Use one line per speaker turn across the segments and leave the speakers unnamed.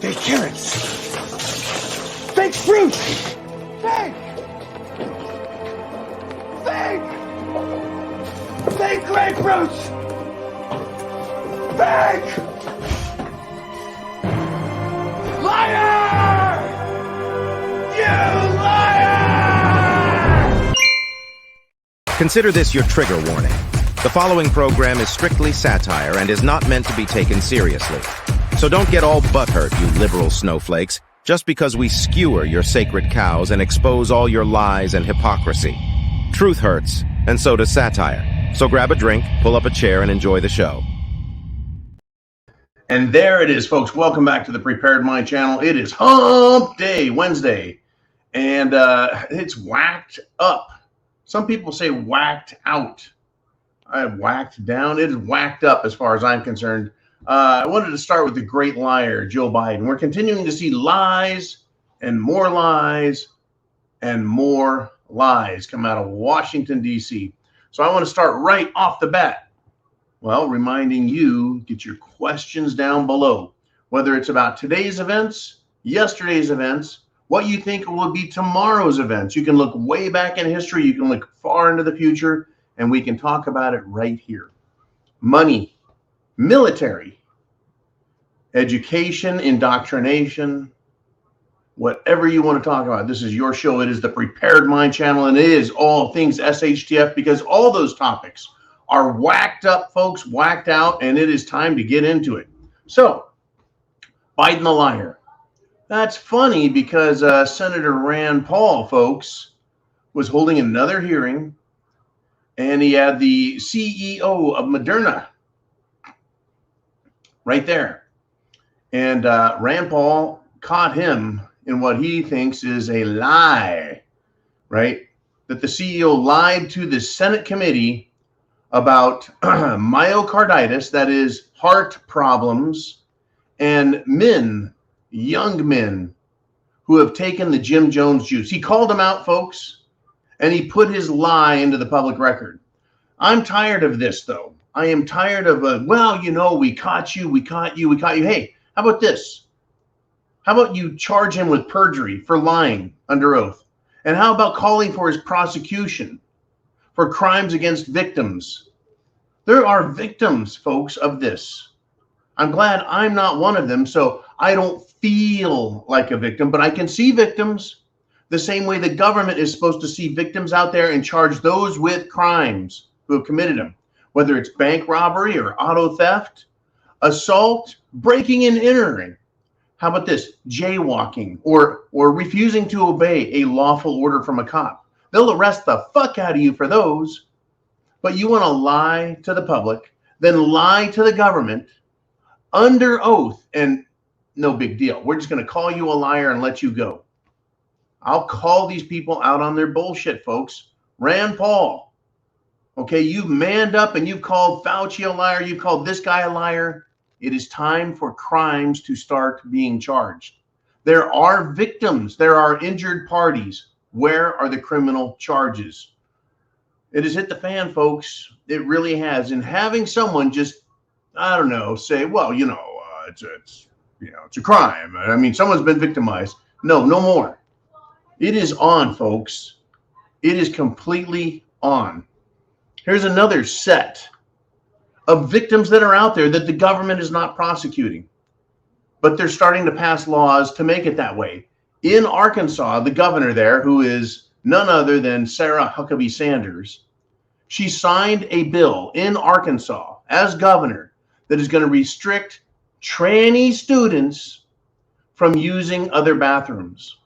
Fake carrots. Fake fruit. Fake. Fake. Fake grapefruits. Fake. Liar! You liar!
Consider this your trigger warning. The following program is strictly satire and is not meant to be taken seriously. So don't get all butthurt, you liberal snowflakes, just because we skewer your sacred cows and expose all your lies and hypocrisy. Truth hurts, and so does satire. So grab a drink, pull up a chair, and enjoy the show.
And there it is, folks. Welcome back to the Prepared Mind channel. It is Hump Day, Wednesday, and it's whacked up. Some people say whacked out. I whacked down. It is whacked up as far as I'm concerned. I wanted to start with the great liar, Joe Biden. We're continuing to see lies and more lies and more lies come out of Washington, D.C. So I want to start right off the bat. Well, reminding you, get your questions down below, whether it's about today's events, yesterday's events, what you think will be tomorrow's events. You can look way back in history. You can look far into the future, and we can talk about it right here. Money, military, education, indoctrination, whatever you want to talk about. This is your show. It is the Prepared Mind channel, and it is all things SHTF, because all those topics are whacked up, folks, whacked out, and it is time to get into it. So, Biden the liar. That's funny because Senator Rand Paul, folks, was holding another hearing, and he had the CEO of Moderna right there. And Rand Paul caught him in what he thinks is a lie, right? That the CEO lied to the Senate committee about myocarditis, that is heart problems, and men, young men, who have taken the Jim Jones juice. He called them out, folks, and he put his lie into the public record. I'm tired of this, though. I am tired of, well, you know, we caught you, we caught you, we caught you. Hey, how about this? How about you charge him with perjury for lying under oath? And how about calling for his prosecution for crimes against victims? There are victims, folks, of this. I'm glad I'm not one of them, so I don't feel like a victim, but I can see victims the same way the government is supposed to see victims out there and charge those with crimes who have committed them, whether it's bank robbery or auto theft, assault, breaking and entering. How about this? Jaywalking or refusing to obey a lawful order from a cop. They'll arrest the fuck out of you for those. But you want to lie to the public, then lie to the government under oath, and no big deal. We're just going to call you a liar and let you go. I'll call these people out on their bullshit, folks. Rand Paul, okay, you've manned up and you've called Fauci a liar. You've called this guy a liar. It is time for crimes to start being charged. There are victims. There are injured parties. Where are the criminal charges? It has hit the fan, folks. It really has. And having someone just, I don't know, say, well, you know, it's a crime. I mean, someone's been victimized. No more. It is on, folks. It is completely on. Here's another set of victims that are out there that the government is not prosecuting, but they're starting to pass laws to make it that way. In Arkansas, the governor there, who is none other than Sarah Huckabee Sanders, she signed a bill in Arkansas as governor that is going to restrict tranny students from using other bathrooms.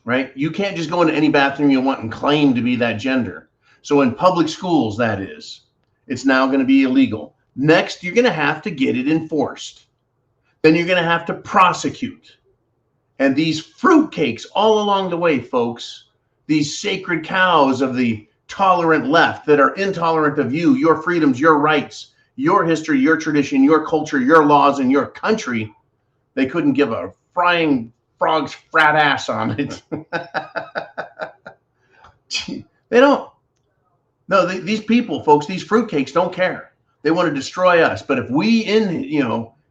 Right? You can't just go into any bathroom you want and claim to be that gender. So in public schools, that is, it's now going to be illegal. Next, you're going to have to get it enforced. Then you're going to have to prosecute. And these fruitcakes all along the way, folks, these sacred cows of the tolerant left that are intolerant of you, your freedoms, your rights, your history, your tradition, your culture, your laws, and your country, they couldn't give a frying frog's frat ass on it. They don't. No, these people, folks, these fruitcakes don't care. They want to destroy us. But if we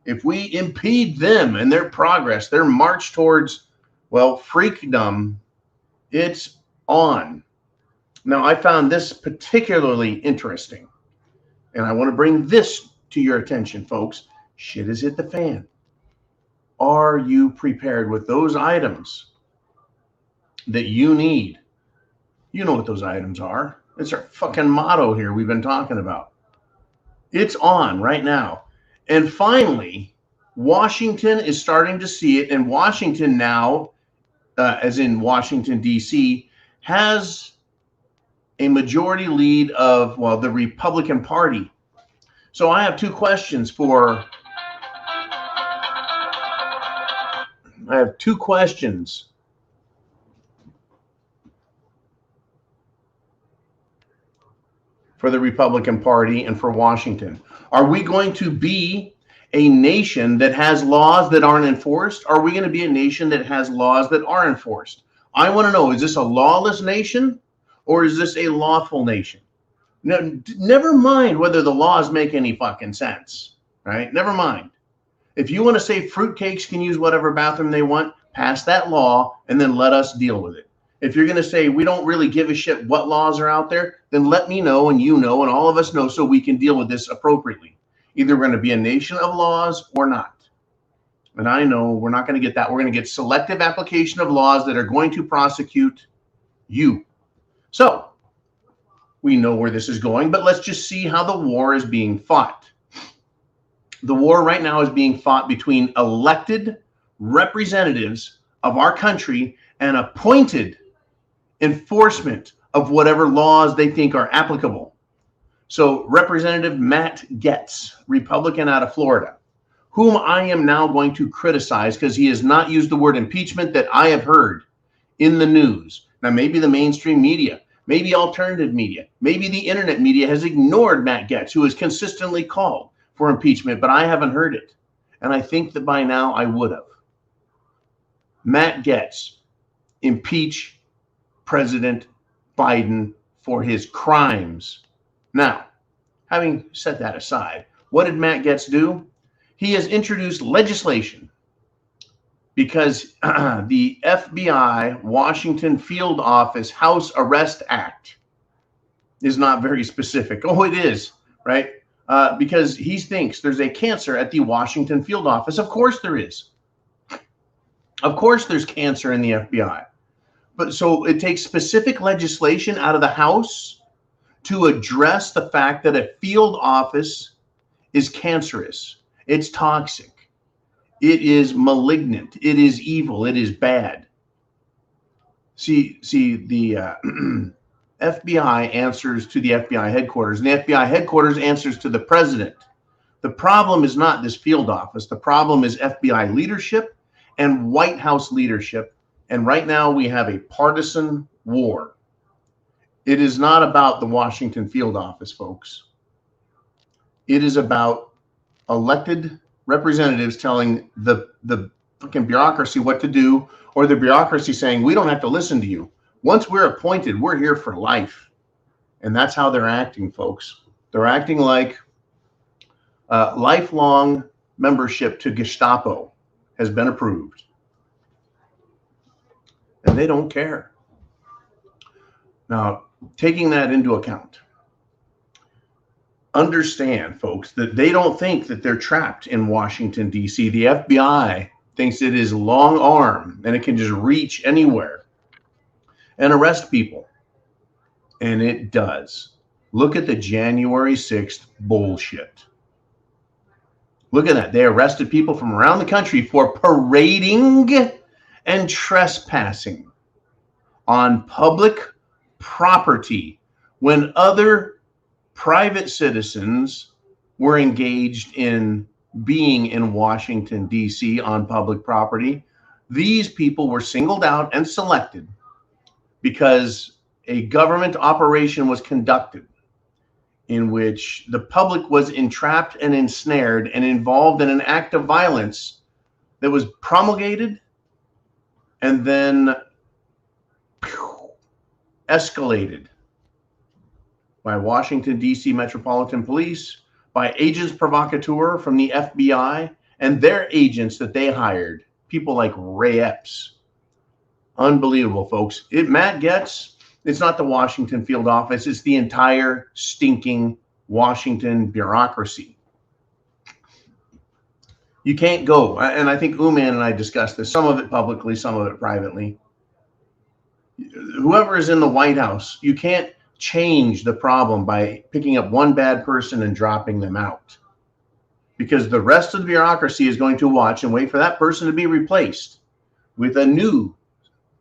if we impede them and their progress, their march towards, well, freakdom, it's on. Now, I found this particularly interesting, and I want to bring this to your attention, folks. Shit has hit the fan. Are you prepared with those items that you need? You know what those items are. It's our fucking motto here we've been talking about. It's on right now. And finally, Washington is starting to see it. And Washington now, as in Washington, D.C., has a majority lead of, well, the Republican Party. So I have two questions for the Republican Party and for Washington. Are we going to be a nation that has laws that aren't enforced? Are we going to be a nation that has laws that are enforced? I want to know, is this a lawless nation or is this a lawful nation? No, never mind whether the laws make any fucking sense, right? Never mind. If you want to say fruitcakes can use whatever bathroom they want, pass that law and then let us deal with it. If you're going to say we don't really give a shit what laws are out there, then let me know and you know and all of us know so we can deal with this appropriately. Either we're going to be a nation of laws or not. And I know we're not going to get that. We're going to get selective application of laws that are going to prosecute you. So we know where this is going, but let's just see how the war is being fought. The war right now is being fought between elected representatives of our country and appointed enforcement of whatever laws they think are applicable. So Representative Matt Gaetz, Republican out of Florida, whom I am now going to criticize because he has not used the word impeachment that I have heard in the news. Now, maybe the mainstream media, maybe alternative media, maybe the internet media has ignored Matt Gaetz, who has consistently called for impeachment, but I haven't heard it. And I think that by now I would have. Matt Gaetz, impeach President Biden for his crimes. Now, having set that aside, what did Matt Gaetz do? He has introduced legislation because the FBI Washington Field Office House Arrest Act is not very specific. Oh, it is, right? Because he thinks there's a cancer at the Washington Field Office. Of course there is. Of course there's cancer in the FBI. But so it takes specific legislation out of the House to address the fact that a field office is cancerous. It's toxic. It is malignant. It is evil. It is bad. See, the FBI answers to the FBI headquarters, and the FBI headquarters answers to the president. The problem is not this field office. The problem is FBI leadership and White House leadership. And right now we have a partisan war. It is not about the Washington Field Office, folks. It is about elected representatives telling the fucking bureaucracy what to do, or the bureaucracy saying, we don't have to listen to you. Once we're appointed, we're here for life. And that's how they're acting, folks. They're acting like lifelong membership to Gestapo has been approved. And they don't care. Now, taking that into account, understand, folks, that they don't think that they're trapped in Washington, D.C. The FBI thinks it is long arm and it can just reach anywhere and arrest people. And it does. Look at the January 6th bullshit. Look at that. They arrested people from around the country for parading and trespassing on public property when other private citizens were engaged in being in Washington, D.C. on public property. These people were singled out and selected because a government operation was conducted in which the public was entrapped and ensnared and involved in an act of violence that was promulgated and then escalated by Washington, D.C. Metropolitan Police, by agents provocateur from the FBI and their agents that they hired, people like Ray Epps. Unbelievable, folks. Matt Gaetz, it's not the Washington field office. It's the entire stinking Washington bureaucracy. You can't go, and I think Uman and I discussed this, some of it publicly, some of it privately. Whoever is in the White House, you can't change the problem by picking up one bad person and dropping them out, because the rest of the bureaucracy is going to watch and wait for that person to be replaced with a new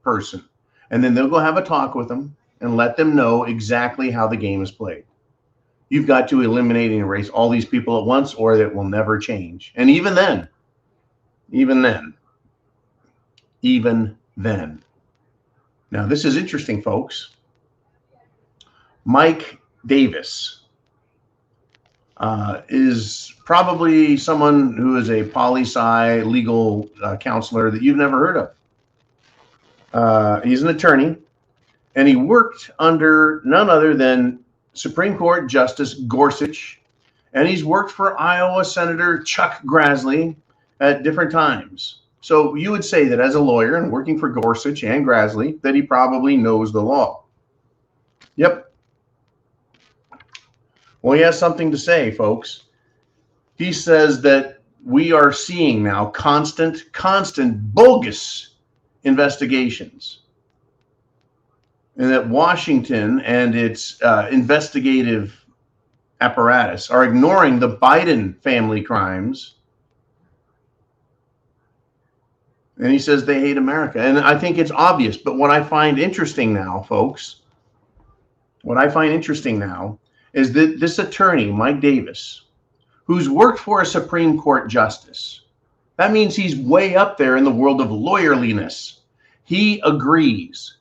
person, and then they'll go have a talk with them and let them know exactly how the game is played. You've got to eliminate and erase all these people at once, or it will never change. And even then, now this is interesting, folks. Mike Davis is probably someone who is a poli-sci legal counselor that you've never heard of. He's an attorney, and he worked under none other than Supreme Court Justice Gorsuch, and he's worked for Iowa Senator Chuck Grassley at different times. So you would say that as a lawyer and working for Gorsuch and Grassley, that he probably knows the law. Yep. Well, he has something to say, folks. He says that we are seeing now constant bogus investigations, and that Washington and its investigative apparatus are ignoring the Biden family crimes. And he says they hate America. And I think it's obvious. But what I find interesting now, folks, is that this attorney, Mike Davis, who's worked for a Supreme Court justice, that means he's way up there in the world of lawyerliness. He agrees.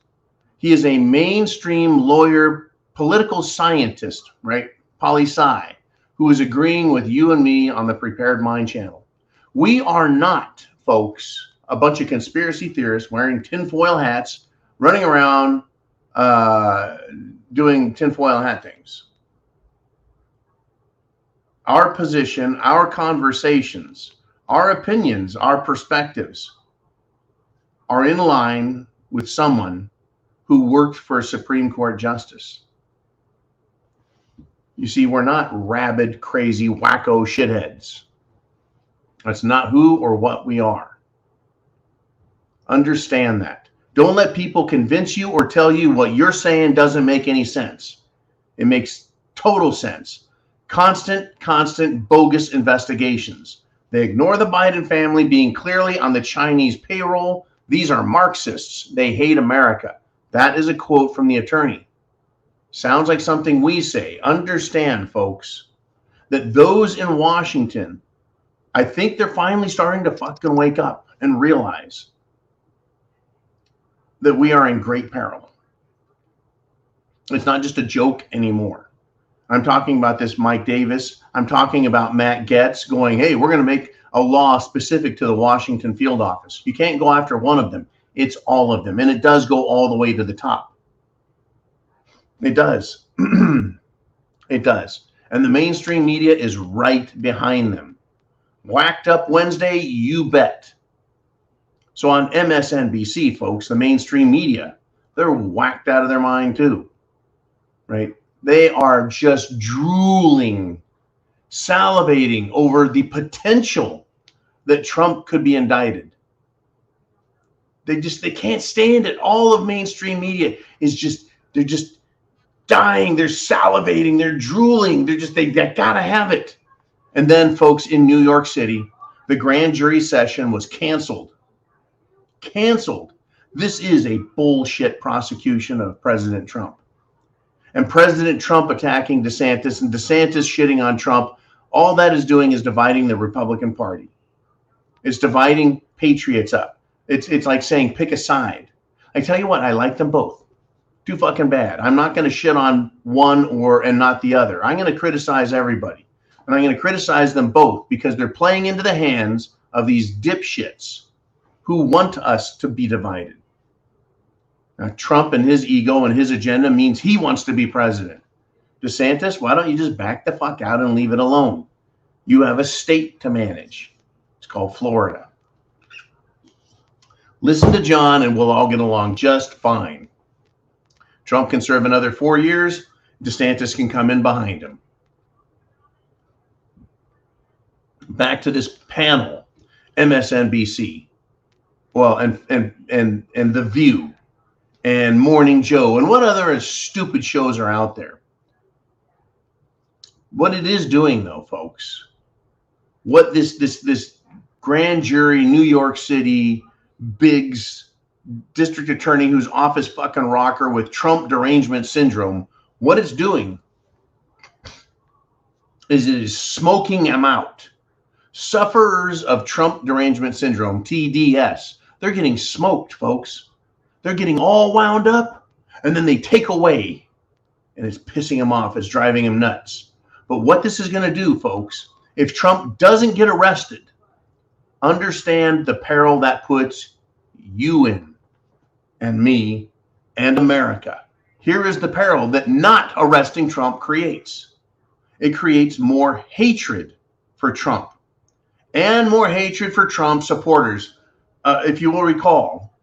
He is a mainstream lawyer, political scientist, right? Poli-sci, who is agreeing with you and me on the Prepared Mind channel. We are not, folks, a bunch of conspiracy theorists wearing tinfoil hats, running around doing tinfoil hat things. Our position, our conversations, our opinions, our perspectives are in line with someone who worked for a Supreme Court justice. You see, we're not rabid, crazy, wacko shitheads. That's not who or what we are. Understand that. Don't let people convince you or tell you what you're saying doesn't make any sense. It makes total sense. Constant bogus investigations. They ignore the Biden family being clearly on the Chinese payroll. These are Marxists. They hate America. That is a quote from the attorney. Sounds like something we say. Understand, folks, that those in Washington, I think they're finally starting to fucking wake up and realize that we are in great peril. It's not just a joke anymore. I'm talking about this Mike Davis. I'm talking about Matt Gaetz going, hey, we're going to make a law specific to the Washington field office. You can't go after one of them. It's all of them. And it does go all the way to the top. It does. It does. And the mainstream media is right behind them. Whacked up Wednesday, you bet. So on MSNBC, folks, the mainstream media, they're whacked out of their mind too, right? They are just drooling, salivating over the potential that Trump could be indicted. They can't stand it. All of mainstream media is they're just dying. They're salivating. They're drooling. They gotta have it. And then, folks, in New York City, the grand jury session was canceled. This is a bullshit prosecution of President Trump. And President Trump attacking DeSantis and DeSantis shitting on Trump, all that is doing is dividing the Republican Party. It's dividing patriots up. It's like saying pick a side. I tell you what, I like them both. Too fucking bad. I'm not going to shit on one and not the other. I'm going to criticize everybody. And I'm going to criticize them both because they're playing into the hands of these dipshits who want us to be divided. Now, Trump and his ego and his agenda means he wants to be president. DeSantis, why don't you just back the fuck out and leave it alone? You have a state to manage. It's called Florida. Listen to John and we'll all get along just fine. Trump can serve another 4 years. DeSantis can come in behind him. Back to this panel, MSNBC, well, and The View, and Morning Joe, and what other stupid shows are out there. What it is doing, though, folks, what this grand jury, New York City, Biggs, district attorney who's office fucking rocker with Trump derangement syndrome, what it's doing is it is smoking them out. Sufferers of Trump derangement syndrome, TDS, they're getting smoked, folks. They're getting all wound up, and then they take away, and it's pissing them off. It's driving them nuts. But what this is going to do, folks, if Trump doesn't get arrested, understand the peril that puts you in, and me, and America. Here is the peril that not arresting Trump creates. It creates more hatred for Trump and more hatred for Trump supporters. If you will recall,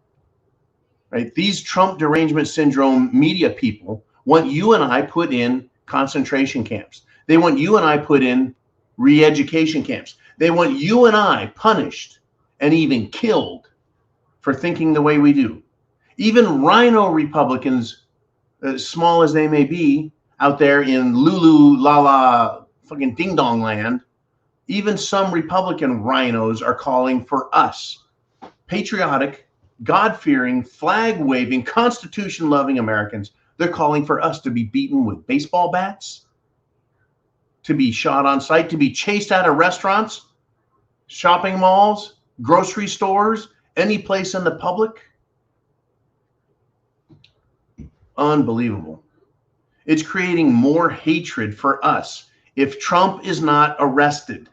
right, these Trump derangement syndrome media people want you and I put in concentration camps. They want you and I put in re-education camps. They want you and I punished and even killed for thinking the way we do. Even rhino Republicans, as small as they may be, out there in Lulu, Lala, fucking ding dong land, even some Republican rhinos are calling for us, patriotic, God-fearing, flag-waving, Constitution-loving Americans. They're calling for us to be beaten with baseball bats, to be shot on sight, to be chased out of restaurants, shopping malls, grocery stores, any place in the public. Unbelievable. It's creating more hatred for us. If Trump is not arrested,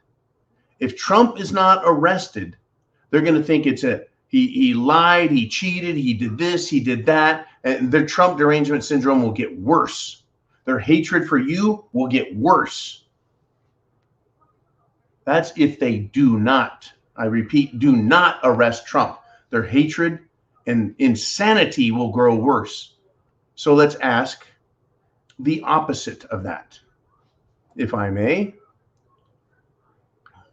if Trump is not arrested, they're going to think it's he lied, he cheated, he did this, he did that, and their Trump derangement syndrome will get worse. Their hatred for you will get worse. That's if they do not, I repeat, do not arrest Trump. Their hatred and insanity will grow worse. So let's ask the opposite of that, if I may.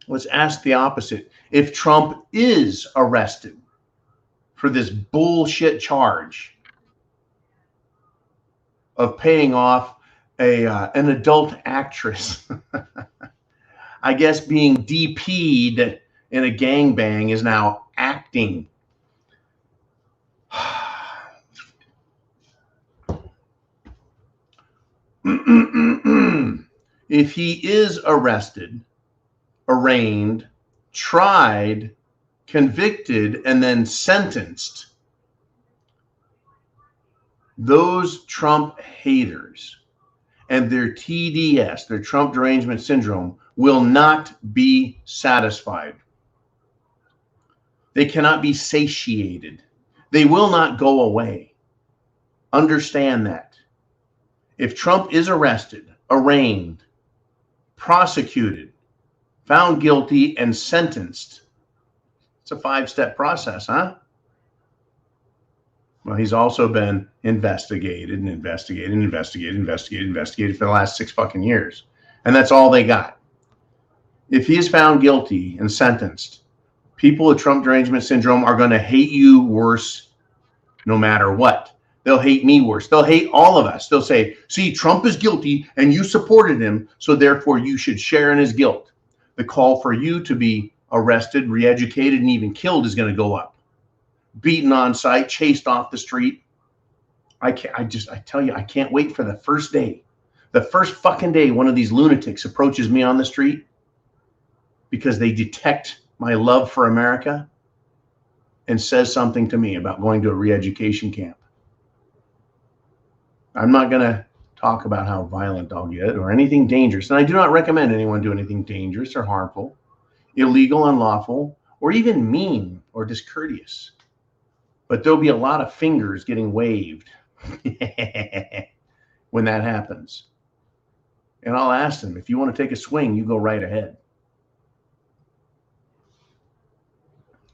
Let's ask the opposite. If Trump is arrested for this bullshit charge of paying off an adult actress, I guess being DP'd in a gangbang is now acting. If he is arrested, arraigned, tried, convicted, and then sentenced, those Trump haters and their TDS, their Trump derangement syndrome, will not be satisfied. They cannot be satiated. They will not go away. Understand that. If Trump is arrested, arraigned, prosecuted, found guilty, and sentenced, it's a 5-step process, huh? Well, he's also been investigated for the last 6 fucking years. And that's all they got. If he is found guilty and sentenced, people with Trump derangement syndrome are going to hate you worse no matter what. They'll hate me worse. They'll hate all of us. They'll say, see, Trump is guilty and you supported him, so therefore you should share in his guilt. The call for you to be arrested, re-educated, and even killed is going to go up. Beaten on sight, chased off the street. I tell you, I can't wait for the first day. The first fucking day one of these lunatics approaches me on the street because they detect my love for America and says something to me about going to a re-education camp. I'm not going to talk about how violent I'll get or anything dangerous. And I do not recommend anyone do anything dangerous or harmful, illegal, unlawful, or even mean or discourteous. But there'll be a lot of fingers getting waved when that happens. And I'll ask them, if you want to take a swing, you go right ahead.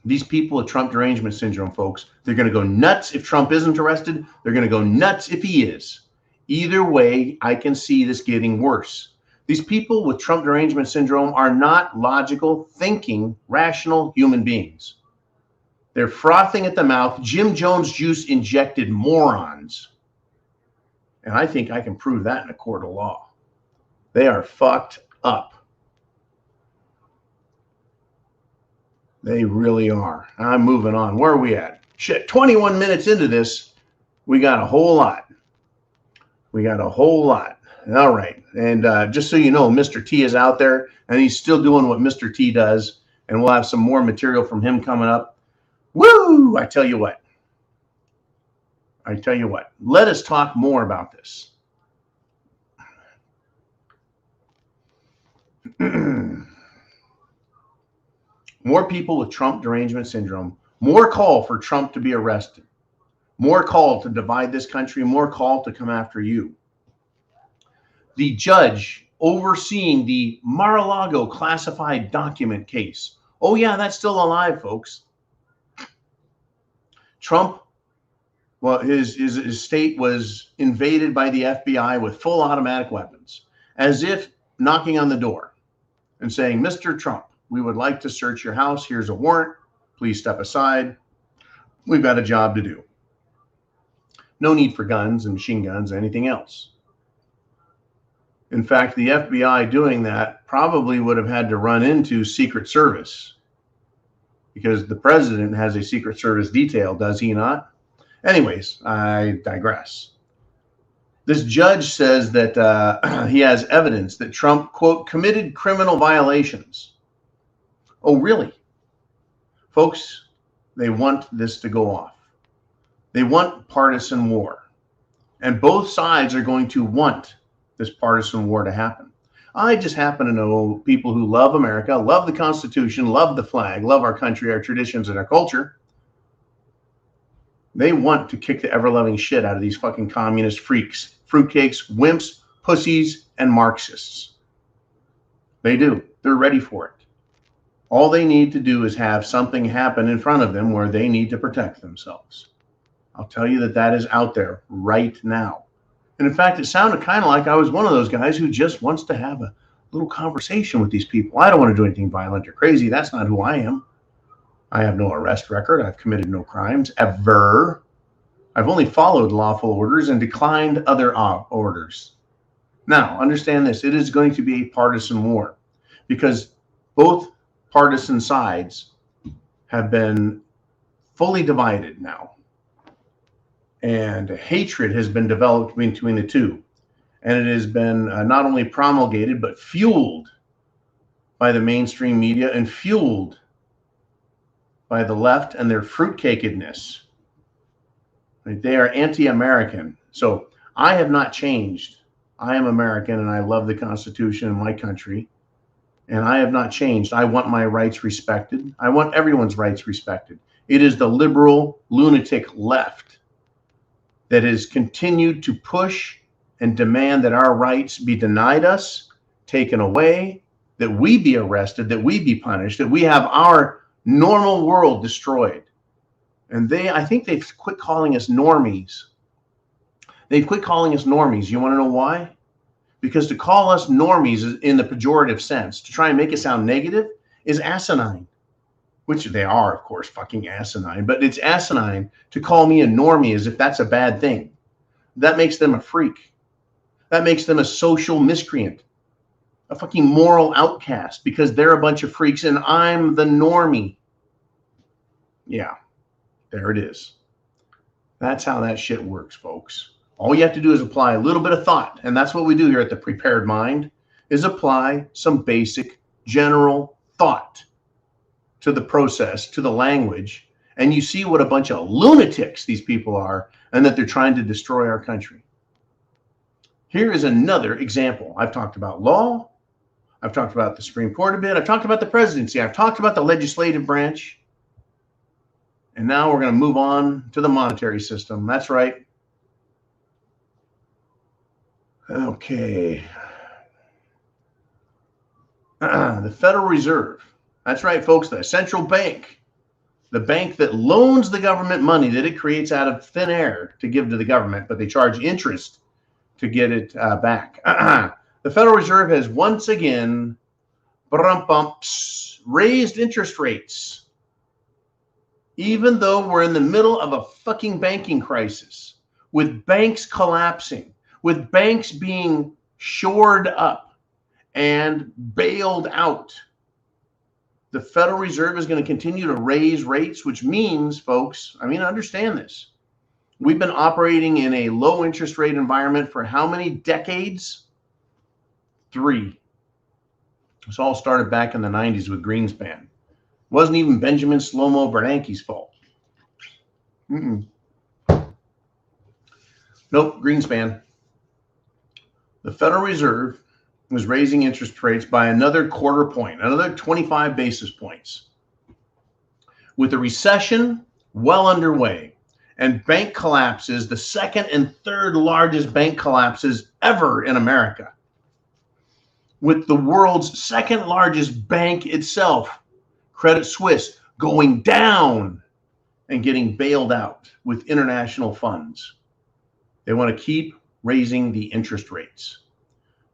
These people with Trump derangement syndrome, folks, they're going to go nuts if Trump isn't arrested. They're going to go nuts if he is. Either way, I can see this getting worse. These people with Trump derangement syndrome are not logical, thinking, rational human beings. They're frothing at the mouth, Jim Jones juice injected morons. And I think I can prove that in a court of law. They are fucked up. They really are. I'm moving on. Where are we at? Shit, 21 minutes into this, we got a whole lot. We got a whole lot. All right. And just so you know, Mr. T is out there, and he's still doing what Mr. T does, and we'll have some more material from him coming up. Woo! I tell you what. Let us talk more about this. More people with Trump derangement syndrome, more call for Trump to be arrested, more call to divide this country, more call to come after you. The judge overseeing the Mar-a-Lago classified document case. Oh yeah, that's still alive, folks. Trump, well, his state was invaded by the FBI with full automatic weapons, as if knocking on the door and saying, Mr. Trump, we would like to search your house. Here's a warrant. Please step aside. We've got a job to do. No need for guns and machine guns or anything else. In fact, the FBI doing that probably would have had to run into Secret Service, because the president has a Secret Service detail, does he not? Anyways, I digress. This judge says that he has evidence that Trump, quote, committed criminal violations. Oh, really? Folks, they want this to go off. They want partisan war. And both sides are going to want this partisan war to happen. I just happen to know people who love America, love the Constitution, love the flag, love our country, our traditions, and our culture. They want to kick the ever-loving shit out of these fucking communist freaks, fruitcakes, wimps, pussies, and Marxists. They do. They're ready for it. All they need to do is have something happen in front of them where they need to protect themselves. I'll tell you that is out there right now. And in fact, it sounded kind of like I was one of those guys who just wants to have a little conversation with these people. I don't want to do anything violent or crazy. That's not who I am. I have no arrest record. I've committed no crimes ever. I've only followed lawful orders and declined other orders. Now, understand this. It is going to be a partisan war because both partisan sides have been fully divided now. And hatred has been developed between the two. And it has been not only promulgated, but fueled by the mainstream media and fueled by the left and their fruitcakedness. Right? They are anti-American. So I have not changed. I am American and I love the Constitution and my country. And I have not changed. I want my rights respected. I want everyone's rights respected. It is the liberal, lunatic left that has continued to push and demand that our rights be denied us, taken away, that we be arrested, that we be punished, that we have our normal world destroyed. And I think they've quit calling us normies. They've quit calling us normies. You want to know why? Because to call us normies in the pejorative sense, to try and make it sound negative, is asinine. Which they are, of course, fucking asinine. But it's asinine to call me a normie as if that's a bad thing. That makes them a freak. That makes them a social miscreant. A fucking moral outcast because they're a bunch of freaks and I'm the normie. Yeah, there it is. That's how that shit works, folks. All you have to do is apply a little bit of thought. And that's what we do here at The Prepared Mind, is apply some basic general thought to the process, to the language, and you see what a bunch of lunatics these people are and that they're trying to destroy our country. Here is another example. I've talked about law. I've talked about the Supreme Court a bit. I've talked about the presidency. I've talked about the legislative branch. And now we're going to move on to the monetary system. That's right. Okay. The Federal Reserve. That's right, folks. The central bank the bank that loans the government money that it creates out of thin air to give to the government, but they charge interest to get it back. The Federal Reserve has once again raised interest rates, even though we're in the middle of a fucking banking crisis, with banks collapsing, with banks being shored up and bailed out. The Federal Reserve is going to continue to raise rates, which means, folks, I mean, understand this. We've been operating in a low interest rate environment for how many decades? 3. This all started back in the 90s with Greenspan. It wasn't even Benjamin Slow-Mo Bernanke's fault. Nope, Greenspan. The Federal Reserve was raising interest rates by another quarter point, another 25 basis points. With the recession well underway and bank collapses, the second and third largest bank collapses ever in America, with the world's second largest bank itself, Credit Suisse, going down and getting bailed out with international funds. They want to keep raising the interest rates.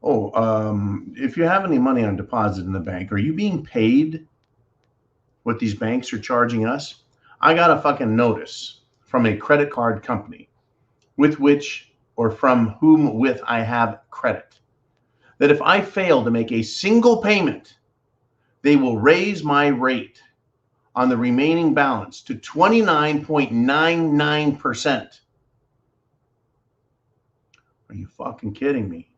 If you have any money on deposit in the bank, are you being paid what these banks are charging us? I got a fucking notice from a credit card company with which, or from whom with I have credit, that if I fail to make a single payment, they will raise my rate on the remaining balance to 29.99%. Are you fucking kidding me?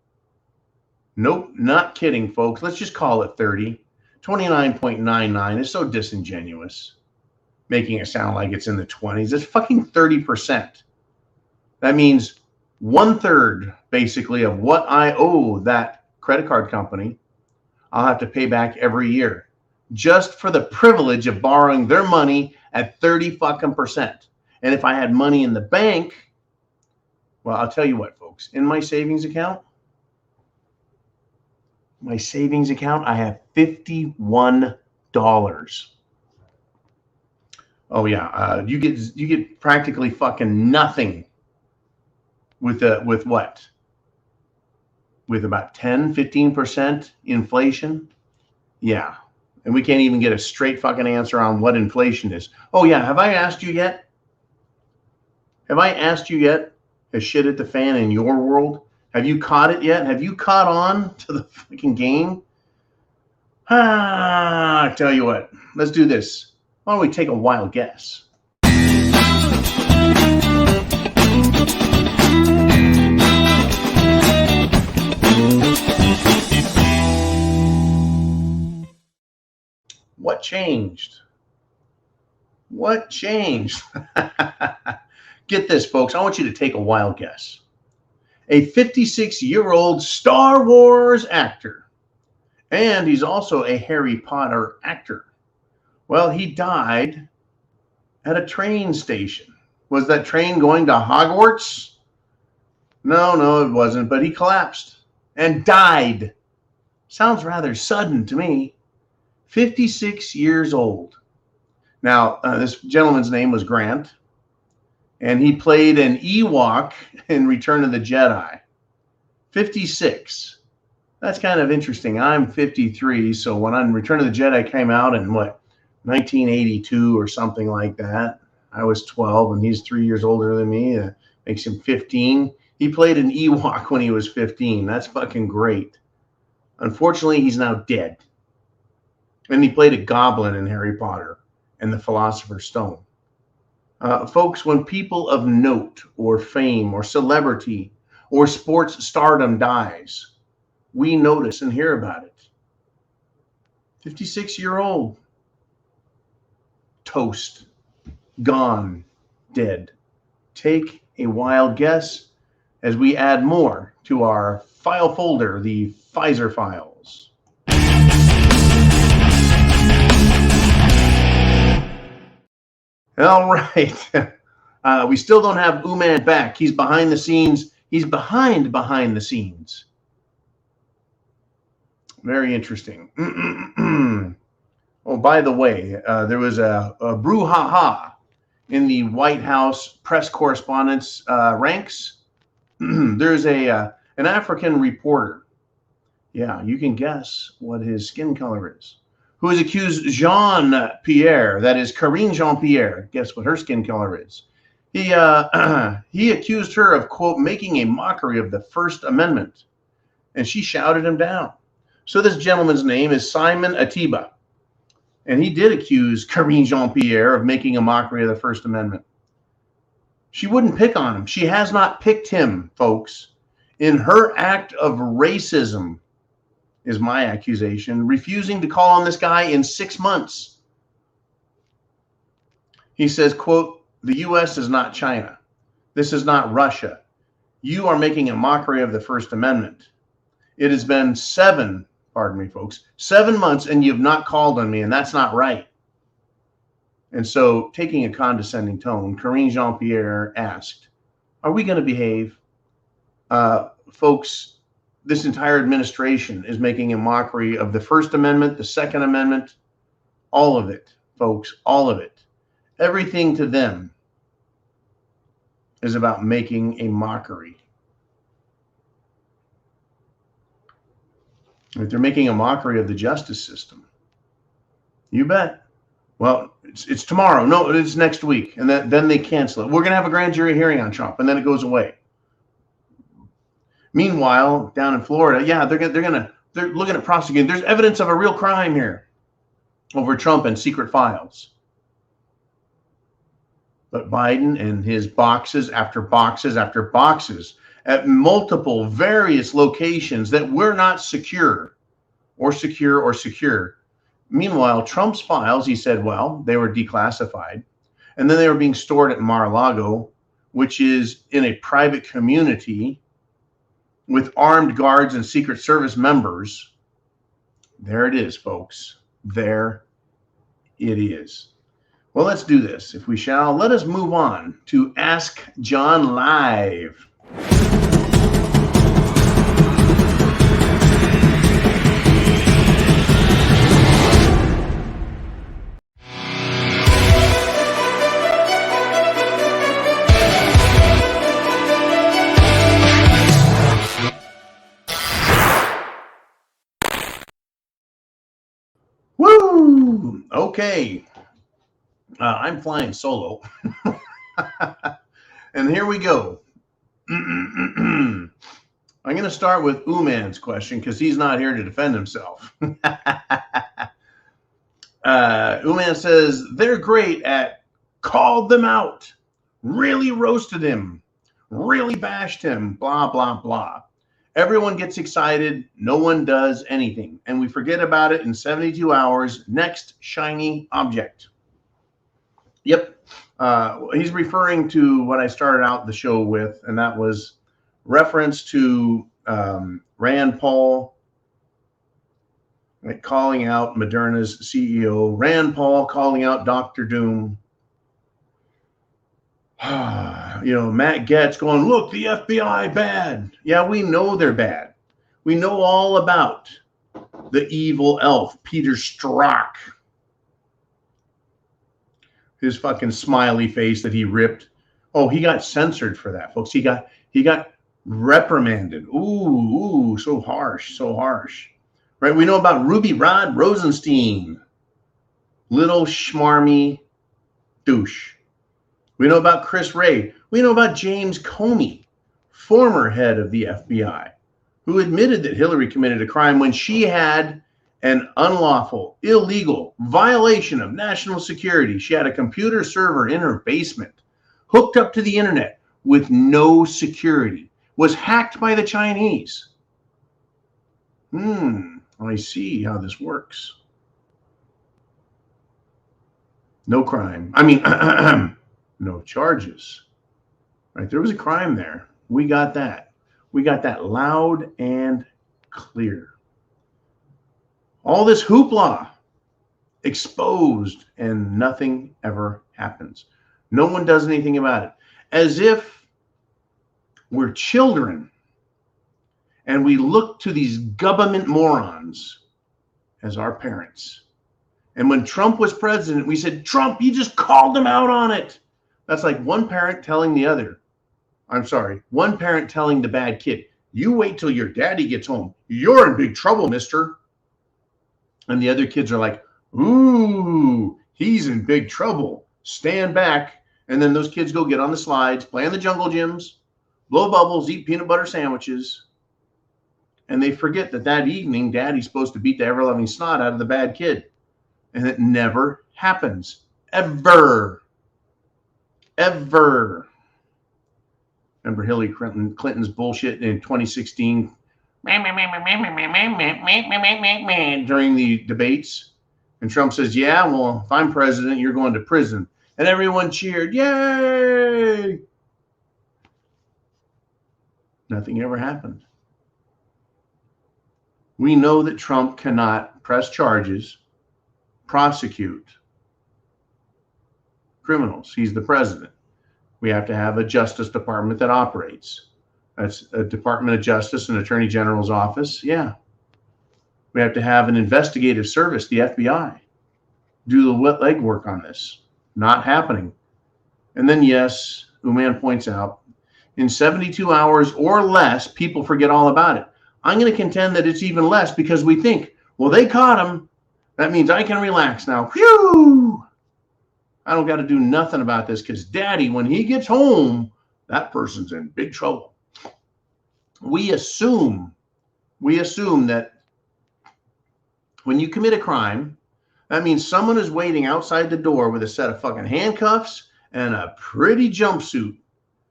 Nope, not kidding, folks. Let's just call it 30. 29.99 is so disingenuous, making it sound like it's in the 20s. It's fucking 30%. That means 1/3, basically, of what I owe that credit card company, I'll have to pay back every year, just for the privilege of borrowing their money at 30%. And if I had money in the bank, well, I'll tell you what, folks, in my savings account, I have $51. Oh yeah, you get practically fucking nothing with what? With about 10-15% inflation? Yeah. And we can't even get a straight fucking answer on what inflation is. Oh yeah, have I asked you yet? Has shit hit the fan in your world? Have you caught it yet? Have you caught on to the fucking game? I tell you what, let's do this. Why don't we take a wild guess? What changed? What changed? Get this, folks. I want you to take a wild guess. A 56-year-old Star Wars actor, and he's also a Harry Potter actor. Well, he died at a train station. Was that train going to Hogwarts? No, it wasn't, but he collapsed and died. Sounds rather sudden to me. 56 years old. Now, this gentleman's name was Grant, and he played an Ewok in Return of the Jedi. 56. That's kind of interesting. I'm 53, so when Return of the Jedi came out in 1982 or something like that, I was 12, and he's 3 years older than me. Makes him 15. He played an Ewok when he was 15. That's fucking great. Unfortunately, he's now dead. And he played a goblin in Harry Potter and the Philosopher's Stone. Folks, when people of note or fame or celebrity or sports stardom dies, we notice and hear about it. 56-year-old. Toast. Gone. Dead. Take a wild guess as we add more to our file folder, the Pfizer files. All right. We still don't have Uman back. He's behind the scenes. He's behind the scenes. Very interesting. Oh, by the way, there was a brouhaha in the White House press correspondence ranks. There's an African reporter. Yeah, you can guess what his skin color is. Who has accused Jean-Pierre, that is Karine Jean-Pierre, guess what her skin color is. He accused her of, quote, making a mockery of the First Amendment, and she shouted him down. So this gentleman's name is Simon Atiba, and he did accuse Karine Jean-Pierre of making a mockery of the First Amendment. She wouldn't pick on him. She has not picked him, folks. In her act of racism, is my accusation, refusing to call on this guy in 6 months. He says, quote, the U.S. is not China. This is not Russia. You are making a mockery of the First Amendment. It has been 7 months, and you've not called on me, and that's not right. And so, taking a condescending tone, Karine Jean-Pierre asked, are we going to behave? Folks, this entire administration is making a mockery of the First Amendment, the Second Amendment, all of it, folks, all of it. Everything to them is about making a mockery. If they're making a mockery of the justice system, you bet. Well, it's tomorrow. No, it's next week. And then they cancel it. We're going to have a grand jury hearing on Trump, and then it goes away. Meanwhile, down in Florida, yeah, they're looking at prosecuting. There's evidence of a real crime here over Trump and secret files. But Biden and his boxes after boxes after boxes at multiple various locations that were not secure. Meanwhile, Trump's files, he said, well, they were declassified. And then they were being stored at Mar-a-Lago, which is in a private community with armed guards and Secret Service members. There it is, folks. There it is. Well, let's do this, if we shall. Let us move on to Ask John Live. Woo! Okay. I'm flying solo. And here we go. I'm going to start with Uman's question because he's not here to defend himself. Uman says, they're great at called them out, really roasted him, really bashed him, blah, blah, blah. Everyone gets excited. No one does anything. And we forget about it in 72 hours. Next shiny object. Yep. He's referring to what I started out the show with, and that was reference to Rand Paul calling out Moderna's CEO, Rand Paul calling out Dr. Doom. Matt Gaetz going, look, the FBI bad. Yeah, we know they're bad. We know all about the evil elf, Peter Strzok. His fucking smiley face that he ripped. Oh, he got censored for that, folks. He got reprimanded. Ooh, so harsh. Right? We know about Ruby Rod Rosenstein. Little schmarmy douche. We know about Chris Wray. We know about James Comey, former head of the FBI, who admitted that Hillary committed a crime when she had an unlawful, illegal violation of national security. She had a computer server in her basement, hooked up to the internet with no security, was hacked by the Chinese. I see how this works. No crime. No charges. Right? There was a crime there. We got that. We got that loud and clear. All this hoopla exposed, and nothing ever happens. No one does anything about it. As if we're children and we look to these government morons as our parents. And when Trump was president, we said, Trump, you just called them out on it. That's like one parent telling the other. One parent telling the bad kid, you wait till your daddy gets home. You're in big trouble, mister. And the other kids are like, ooh, he's in big trouble. Stand back. And then those kids go get on the slides, play in the jungle gyms, blow bubbles, eat peanut butter sandwiches. And they forget that that evening, daddy's supposed to beat the ever-loving snot out of the bad kid. And it never happens. Ever. Ever. Remember Hillary Clinton's bullshit in 2016 during the debates? And Trump says, yeah, well, if I'm president, you're going to prison. And everyone cheered, yay! Nothing ever happened. We know that Trump cannot press charges, prosecute criminals. He's the president. We have to have a Justice Department that operates. That's a Department of Justice and Attorney General's office. Yeah. We have to have an investigative service, the FBI, do the legwork on this. Not happening. And then, yes, Uman points out, in 72 hours or less, people forget all about it. I'm going to contend that it's even less because we think, well, they caught him. That means I can relax now. Phew! I don't got to do nothing about this because daddy, when he gets home, that person's in big trouble. We assume that when you commit a crime, that means someone is waiting outside the door with a set of fucking handcuffs and a pretty jumpsuit.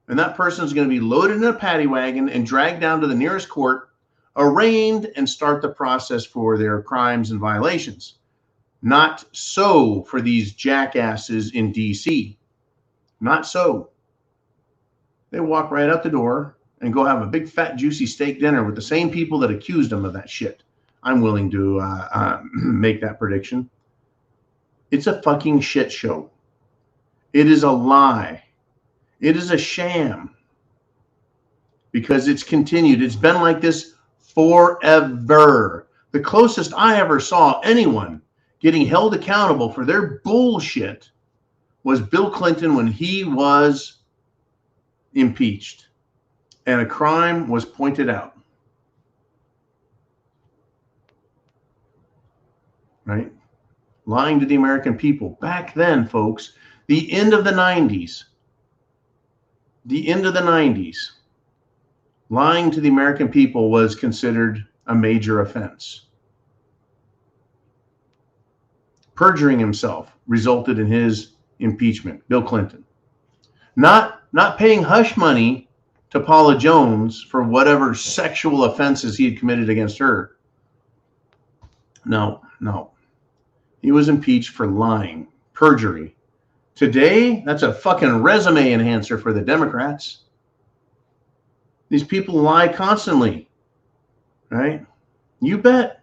And that person is going to be loaded in a paddy wagon and dragged down to the nearest court, arraigned, and start the process for their crimes and violations. Not so for these jackasses in D.C. Not so. They walk right out the door and go have a big, fat, juicy steak dinner with the same people that accused them of that shit. I'm willing to make that prediction. It's a fucking shit show. It is a lie. It is a sham. Because it's continued. It's been like this forever. The closest I ever saw anyone getting held accountable for their bullshit was Bill Clinton when he was impeached and a crime was pointed out. Right? Lying to the American people. Back then, folks, the end of the 90s, lying to the American people was considered a major offense. Perjuring himself resulted in his impeachment, Bill Clinton. Not paying hush money to Paula Jones for whatever sexual offenses he had committed against her. No. He was impeached for lying, perjury. Today, that's a fucking resume enhancer for the Democrats. These people lie constantly, right? You bet.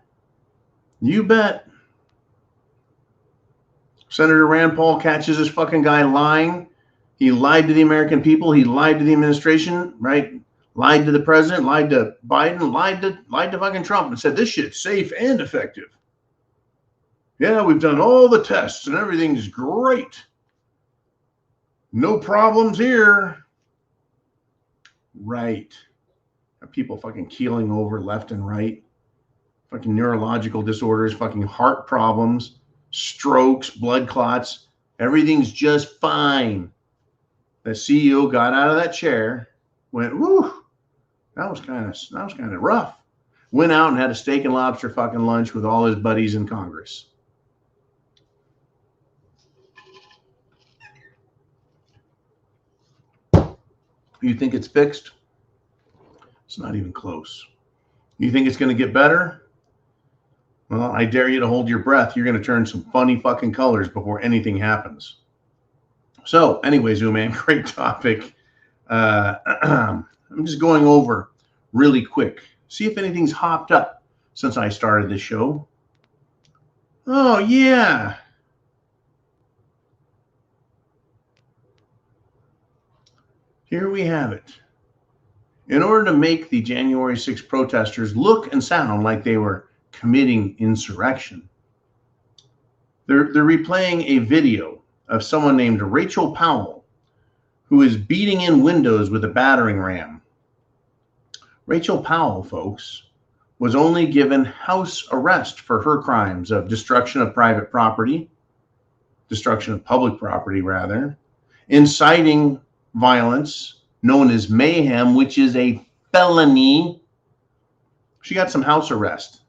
Senator Rand Paul catches this fucking guy lying. He lied to the American people. He lied to the administration, right? Lied to the president, lied to Biden, lied to fucking Trump and said this shit's safe and effective. Yeah, we've done all the tests and everything's great. No problems here. Right. People fucking keeling over left and right. Fucking neurological disorders, fucking heart problems, strokes, blood clots. Everything's just fine. The CEO got out of that chair, went, whoo, that was kind of rough. Went out and had a steak and lobster fucking lunch with all his buddies in Congress. You think it's fixed? It's not even close. You think it's going to get better? Well, I dare you to hold your breath. You're going to turn some funny fucking colors before anything happens. So, anyways, man, great topic. I'm just going over really quick. See if anything's hopped up since I started this show. Oh, yeah. Here we have it. In order to make the January 6th protesters look and sound like they were committing insurrection, They're replaying a video of someone named Rachel Powell, who is beating in windows with a battering ram. Rachel Powell, folks, was only given house arrest for her crimes of destruction of private property, destruction of public property, rather, inciting violence, known as mayhem, which is a felony. She got some house arrest.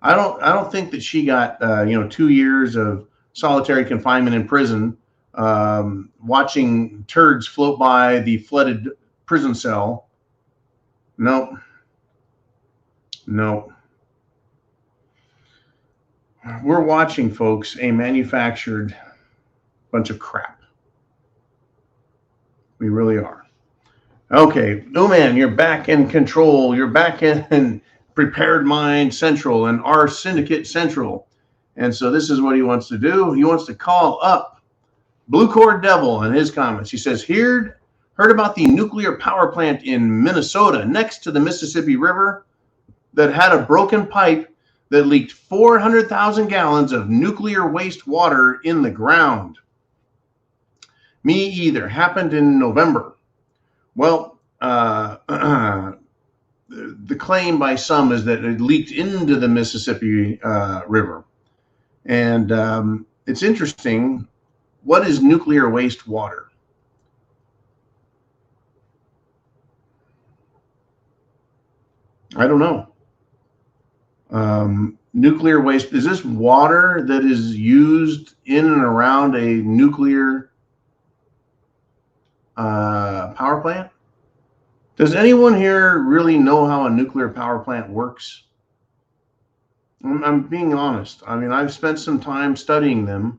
I don't think that she got 2 years of solitary confinement in prison, watching turds float by the flooded prison cell. No. We're watching, folks, a manufactured bunch of crap. We really are. Okay, man, you're back in control. You're back in Prepared Mind Central and our Syndicate Central. And so this is what he wants to do. He wants to call up Blue Cord Devil in his comments. He says, heard about the nuclear power plant in Minnesota next to the Mississippi River that had a broken pipe that leaked 400,000 gallons of nuclear waste water in the ground. Me either. Happened in November. Well, the claim by some is that it leaked into the Mississippi River. And it's interesting. What is nuclear waste water? I don't know. Nuclear waste, is this water that is used in and around a nuclear power plant? Does anyone here really know how a nuclear power plant works? I'm being honest. I mean, I've spent some time studying them,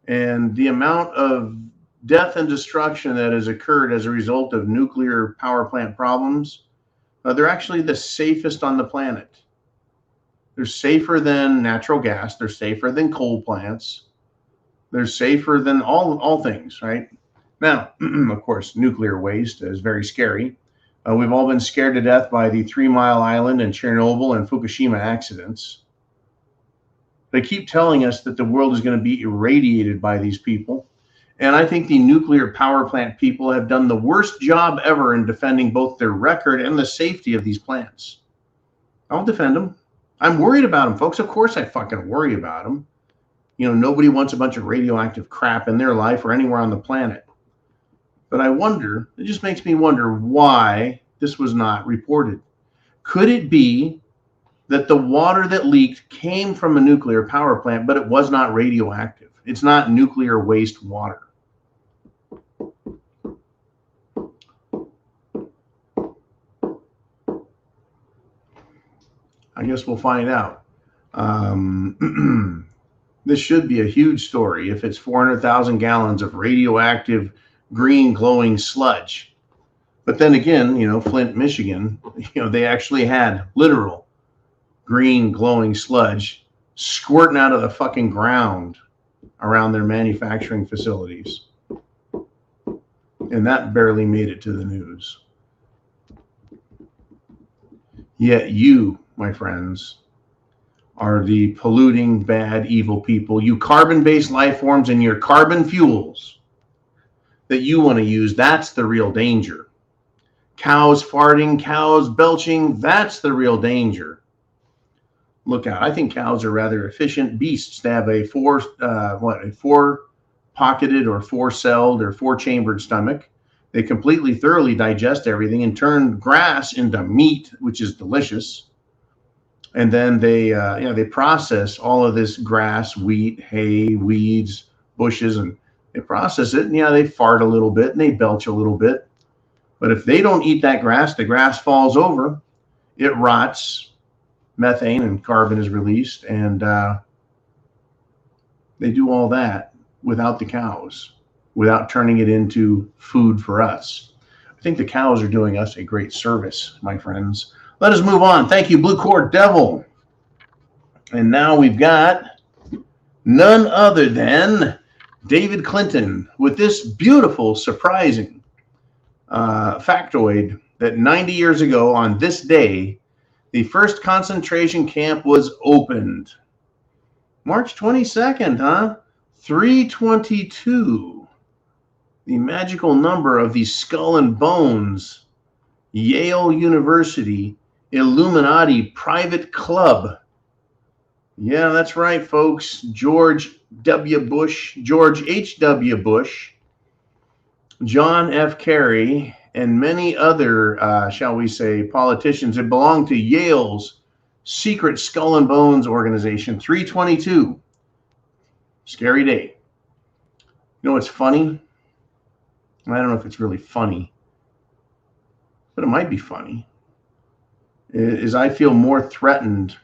and the amount of death and destruction that has occurred as a result of nuclear power plant problems, they're actually the safest on the planet. They're safer than natural gas. They're safer than coal plants. They're safer than all things, right? Now, of course, nuclear waste is very scary. We've all been scared to death by the 3 Mile Island and Chernobyl and Fukushima accidents. They keep telling us that the world is going to be irradiated by these people. And I think the nuclear power plant people have done the worst job ever in defending both their record and the safety of these plants. I'll defend them. I'm worried about them, folks. Of course I fucking worry about them. You know, nobody wants a bunch of radioactive crap in their life or anywhere on the planet. But I wonder, it just makes me wonder why this was not reported. Could it be that the water that leaked came from a nuclear power plant, but it was not radioactive? It's not nuclear waste water. I guess we'll find out. This should be a huge story if it's 400,000 gallons of radioactive green glowing sludge. But then again, you know, Flint, Michigan, you know, they actually had literal green glowing sludge squirting out of the fucking ground around their manufacturing facilities. And that barely made it to the news. Yet you, my friends, are the polluting, bad, evil people. You carbon-based life forms and your carbon fuels that you want to use, that's the real danger. Cows farting, cows belching, that's the real danger. Look out. I think cows are rather efficient beasts to have a four-pocketed or four-celled or four-chambered stomach. They completely, thoroughly digest everything and turn grass into meat, which is delicious. And then they process all of this grass, wheat, hay, weeds, bushes, and they process it. And they fart a little bit and they belch a little bit. But if they don't eat that grass, the grass falls over, it rots, methane and carbon is released, and they do all that without the cows, without turning it into food for us. I think the cows are doing us a great service, my friends. Let us move on. Thank you, Blue Cord Devil. And now we've got none other than David Clinton with this beautiful, surprising factoid that 90 years ago on this day, the first concentration camp was opened. March 22nd, huh? 322. The magical number of the skull and bones. Yale University Illuminati Private Club. Yeah, that's right, folks. George H.W. Bush, John F. Kerry, and many other, shall we say, politicians that belong to Yale's secret Skull and Bones organization. 322. Scary day. You know what's funny? I don't know if it's really funny, but it might be funny. Is I feel more threatened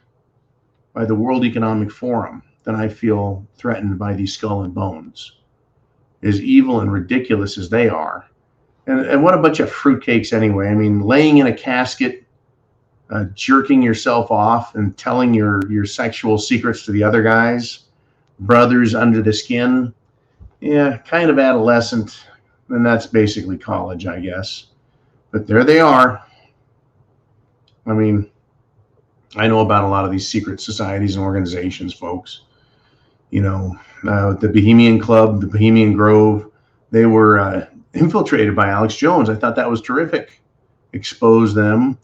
by the World Economic Forum than I feel threatened by these Skull and Bones. As evil and ridiculous as they are. And what a bunch of fruitcakes anyway. I mean, laying in a casket, jerking yourself off and telling your sexual secrets to the other guys, brothers under the skin. Yeah, kind of adolescent. And that's basically college, I guess. But there they are. I mean, I know about a lot of these secret societies and organizations, folks. You know, the Bohemian Club, the Bohemian Grove, they were infiltrated by Alex Jones. I thought that was terrific. Expose them.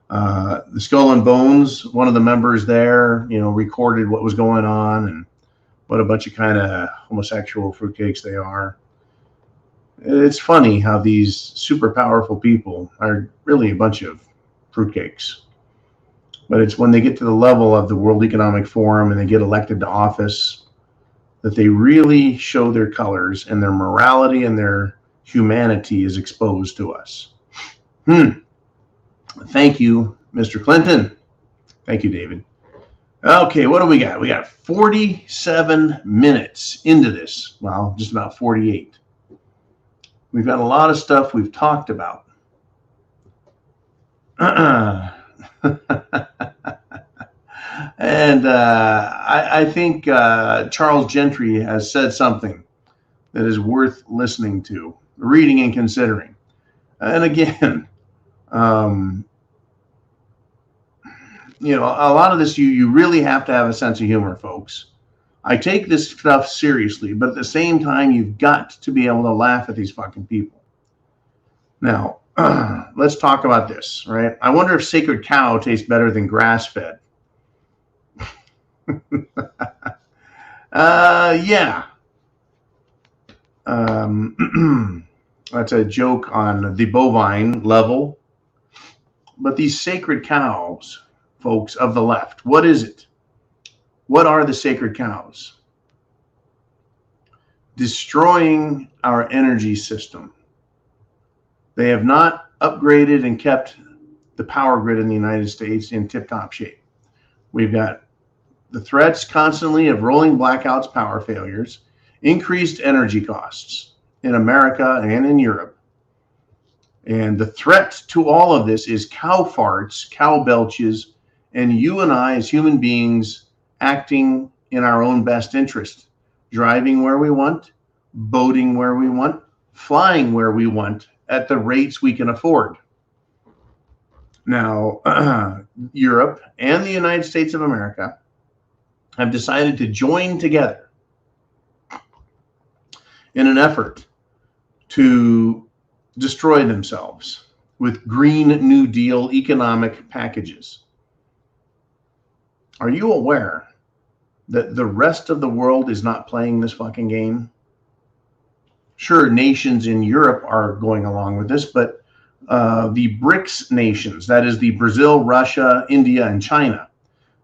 The Skull and Bones, one of the members there, you know, recorded what was going on and what a bunch of kind of homosexual fruitcakes they are. It's funny how these super powerful people are really a bunch of fruitcakes. But it's when they get to the level of the World Economic Forum and they get elected to office that they really show their colors and their morality and their humanity is exposed to us. Thank you, Mr. Clinton. Thank you, David. Okay, what do we got? We got 47 minutes into this. Well, just about 48. We've got a lot of stuff we've talked about. And I think Charles Gentry has said something that is worth listening to, reading and considering. And again, you know, a lot of this, you really have to have a sense of humor, folks. I take this stuff seriously, but at the same time, you've got to be able to laugh at these fucking people. Now, let's talk about this, right? I wonder if sacred cow tastes better than grass-fed. Yeah. That's a joke on the bovine level. But these sacred cows, folks, of the left, what is it? What are the sacred cows? Destroying our energy system. They have not upgraded and kept the power grid in the United States in tip-top shape. We've got the threats constantly of rolling blackouts, power failures, increased energy costs in America and in Europe. And the threat to all of this is cow farts, cow belches, and you and I as human beings acting in our own best interest, driving where we want, boating where we want, flying where we want at the rates we can afford. Now, Europe and the United States of America have decided to join together in an effort to destroy themselves with Green New Deal economic packages. Are you aware that the rest of the world is not playing this fucking game? Sure, nations in Europe are going along with this, but the BRICS nations, that is the Brazil, Russia, India, and China,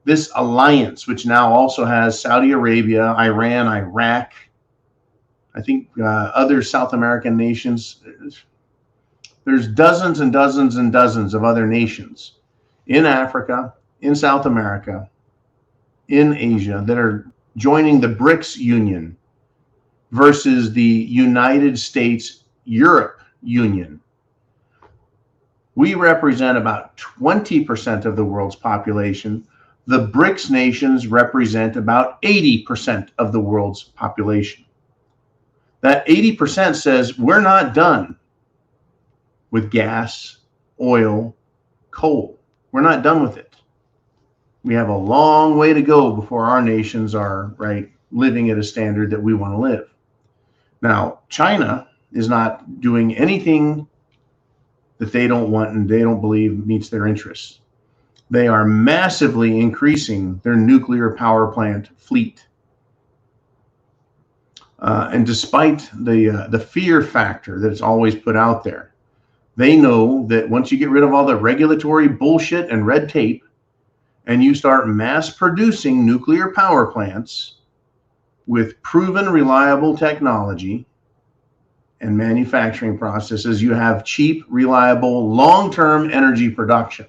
this alliance, which now also has Saudi Arabia, Iran, Iraq, I think other South American nations. There's dozens and dozens and dozens of other nations in Africa, in South America, in Asia that are joining the BRICS Union versus the United States Europe Union. We represent about 20% of the world's population. The BRICS nations represent about 80% of the world's population. That 80% says we're not done with gas, oil, coal. We're not done with it. We have a long way to go before our nations are, right, living at a standard that we want to live. Now, China is not doing anything that they don't want and they don't believe meets their interests. They are massively increasing their nuclear power plant fleet. And despite the fear factor that's always put out there, they know that once you get rid of all the regulatory bullshit and red tape, and you start mass producing nuclear power plants with proven reliable technology and manufacturing processes, you have cheap, reliable, long-term energy production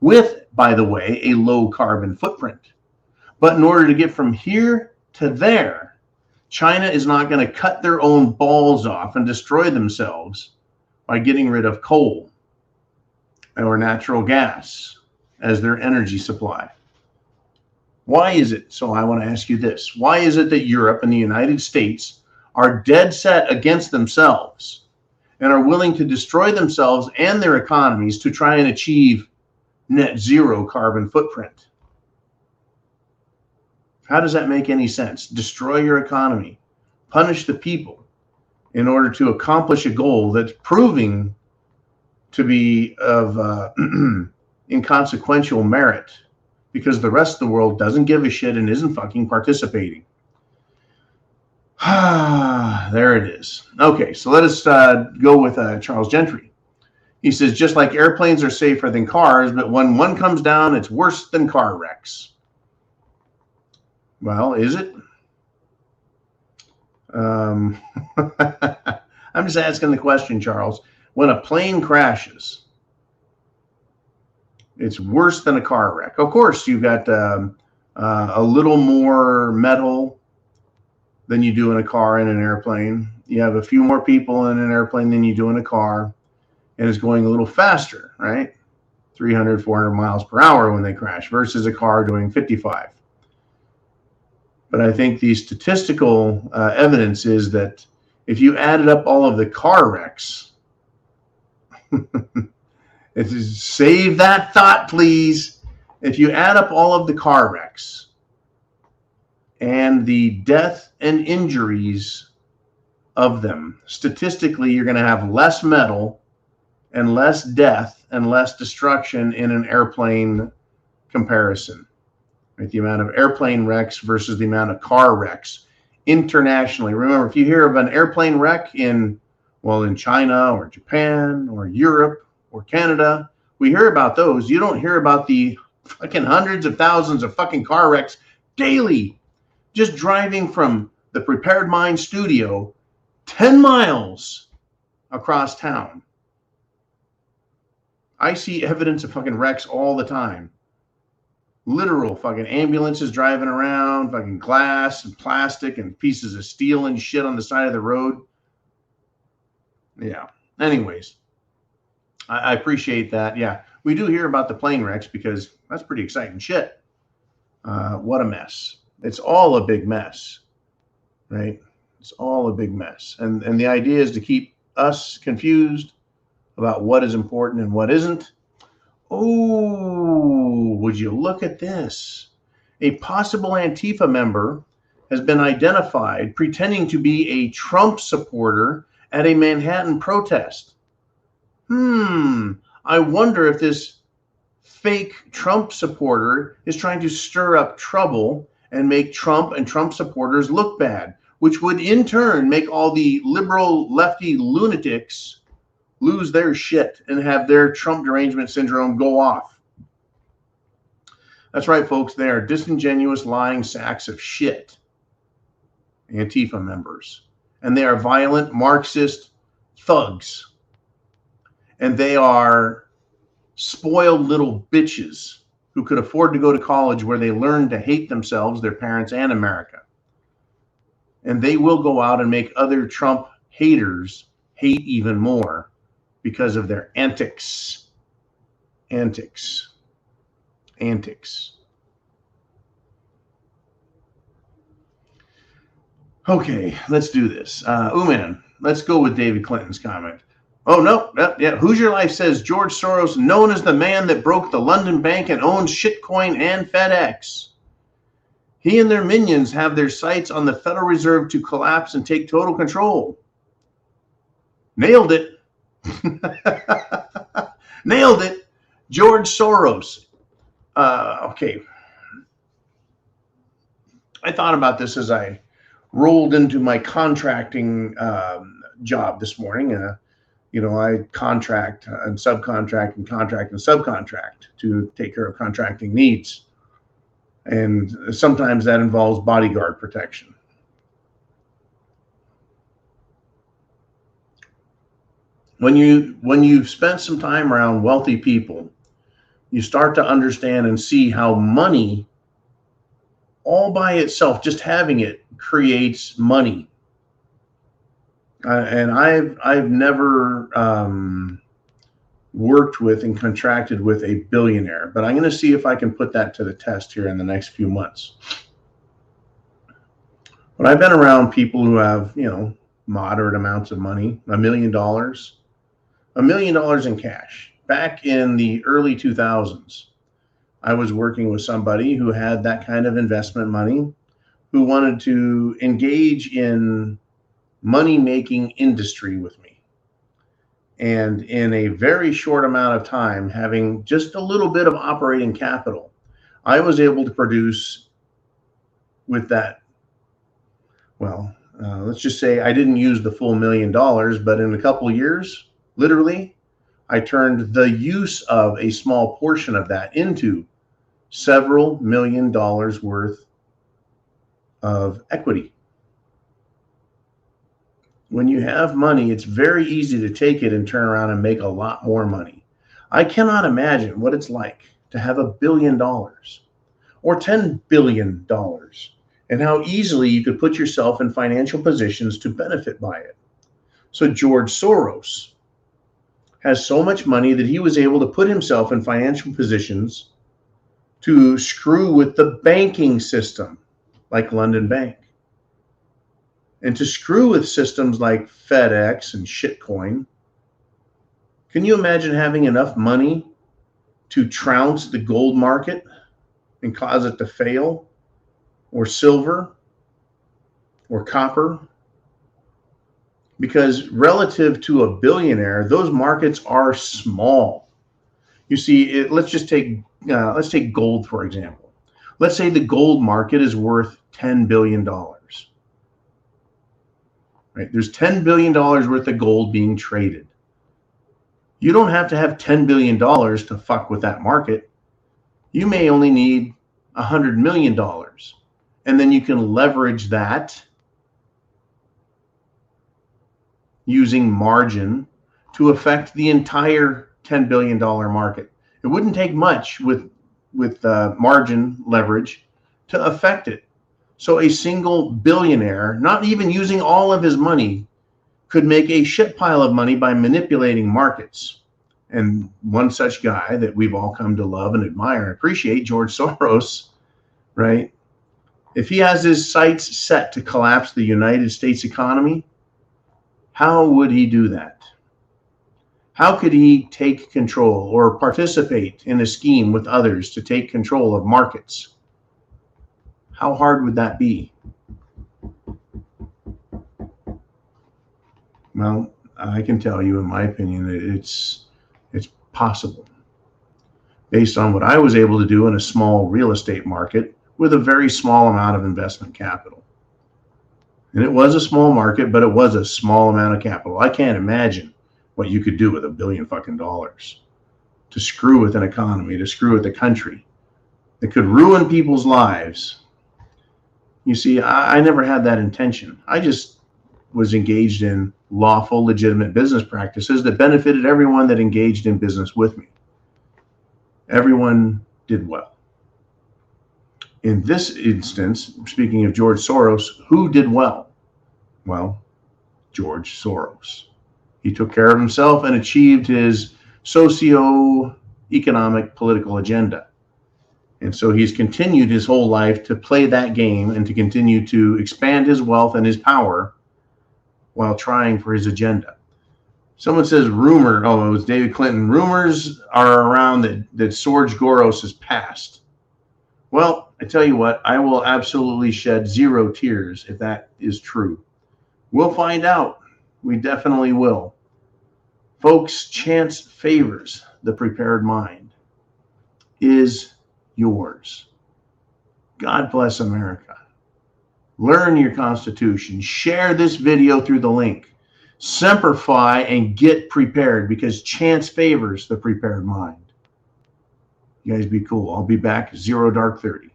with, by the way, a low carbon footprint. But in order to get from here to there, China is not going to cut their own balls off and destroy themselves by getting rid of coal or natural gas as their energy supply. Why is it? So I want to ask you this. Why is it that Europe and the United States are dead set against themselves and are willing to destroy themselves and their economies to try and achieve net zero carbon footprint? How does that make any sense? Destroy your economy, punish the people in order to accomplish a goal that's proving to be of inconsequential merit because the rest of the world doesn't give a shit and isn't fucking participating. There it is. Okay, so let us go with Charles Gentry. He says, just like airplanes are safer than cars, but when one comes down, it's worse than car wrecks. Well, is it? I'm just asking the question, Charles. When a plane crashes, it's worse than a car wreck. Of course, you've got a little more metal than you do in a car and an airplane. You have a few more people in an airplane than you do in a car, and it's going a little faster, right? 300, 400 miles per hour when they crash versus a car doing 55. But I think the statistical evidence is that if you added up all of the car wrecks, save that thought, please. If you add up all of the car wrecks and the death and injuries of them, statistically, you're going to have less metal and less death and less destruction in an airplane comparison. Right? The amount of airplane wrecks versus the amount of car wrecks internationally. Remember, if you hear of an airplane wreck in China or Japan or Europe or Canada, we hear about those. You don't hear about the fucking hundreds of thousands of fucking car wrecks daily. Just driving from the Prepared Mind studio 10 miles across town. I see evidence of fucking wrecks all the time. Literal fucking ambulances driving around, fucking glass and plastic and pieces of steel and shit on the side of the road. Yeah. Anyways, I appreciate that. Yeah, we do hear about the plane wrecks because that's pretty exciting shit. What a mess. It's all a big mess, right? It's all a big mess. And the idea is to keep us confused about what is important and what isn't. Oh, would you look at this? A possible Antifa member has been identified pretending to be a Trump supporter at a Manhattan protest. I wonder if this fake Trump supporter is trying to stir up trouble and make Trump and Trump supporters look bad, which would in turn make all the liberal lefty lunatics lose their shit and have their Trump derangement syndrome go off. That's right, folks. They are disingenuous, lying sacks of shit. Antifa members. And they are violent Marxist thugs. And they are spoiled little bitches who could afford to go to college where they learn to hate themselves, their parents, and America. And they will go out and make other Trump haters hate even more because of their antics. Antics. Okay, let's do this. Man, let's go with David Clinton's comment. Oh, no. Yeah. Hoosier Life says George Soros, known as the man that broke the London Bank and owns Shitcoin and FedEx. He and their minions have their sights on the Federal Reserve to collapse and take total control. Nailed it. Nailed it. George Soros. Okay. I thought about this as I rolled into my contracting job this morning. I contract and subcontract and contract and subcontract to take care of contracting needs. And sometimes that involves bodyguard protection. When you've spent some time around wealthy people, you start to understand and see how money all by itself, just having it, creates money. And I've never worked with and contracted with a billionaire, but I'm going to see if I can put that to the test here in the next few months. But I've been around people who have, moderate amounts of money, $1 million, $1 million in cash. Back in the early 2000s, I was working with somebody who had that kind of investment money, who wanted to engage in money-making industry with me. And in a very short amount of time, having just a little bit of operating capital, I was able to produce with that. Well, let's just say I didn't use the full $1 million, but in a couple of years, literally, I turned the use of a small portion of that into several $1 million worth of equity. When you have money, it's very easy to take it and turn around and make a lot more money. I cannot imagine what it's like to have $1 billion or $10 billion and how easily you could put yourself in financial positions to benefit by it. So George Soros has so much money that he was able to put himself in financial positions to screw with the banking system like London Bank, and to screw with systems like FedEx and Shitcoin. Can you imagine having enough money to trounce the gold market and cause it to fail, or silver, or copper? Because relative to a billionaire, those markets are small. You see, let's take gold, for example. Let's say the gold market is worth $10 billion. Right? There's $10 billion worth of gold being traded. You don't have to have $10 billion to fuck with that market. You may only need $100 million. And then you can leverage that using margin to affect the entire $10 billion market. It wouldn't take much with margin leverage to affect it. So a single billionaire, not even using all of his money, could make a shit pile of money by manipulating markets. And one such guy that we've all come to love and admire and appreciate, George Soros, right? If he has his sights set to collapse the United States economy, how would he do that? How could he take control or participate in a scheme with others to take control of markets? How hard would that be? Well, I can tell you, in my opinion, that it's possible. Based on what I was able to do in a small real estate market with a very small amount of investment capital. And it was a small market, but it was a small amount of capital. I can't imagine what you could do with $1 billion fucking dollars to screw with an economy, to screw with a country that could ruin people's lives. You see, I never had that intention. I just was engaged in lawful, legitimate business practices that benefited everyone that engaged in business with me. Everyone did well. In this instance, speaking of George Soros, who did well? Well, George Soros. He took care of himself and achieved his socio-economic political agenda. And so he's continued his whole life to play that game and to continue to expand his wealth and his power while trying for his agenda. Someone says rumor. Oh, it was David Clinton. Rumors are around that George Soros has passed. Well, I tell you what, I will absolutely shed 0 tears if that is true. We'll find out. We definitely will. Folks, chance favors the prepared mind. Is yours. God bless America. Learn your Constitution. Share this video through the link. Semper and get prepared, because chance favors the prepared mind. You guys be cool. I'll be back 0 dark 30.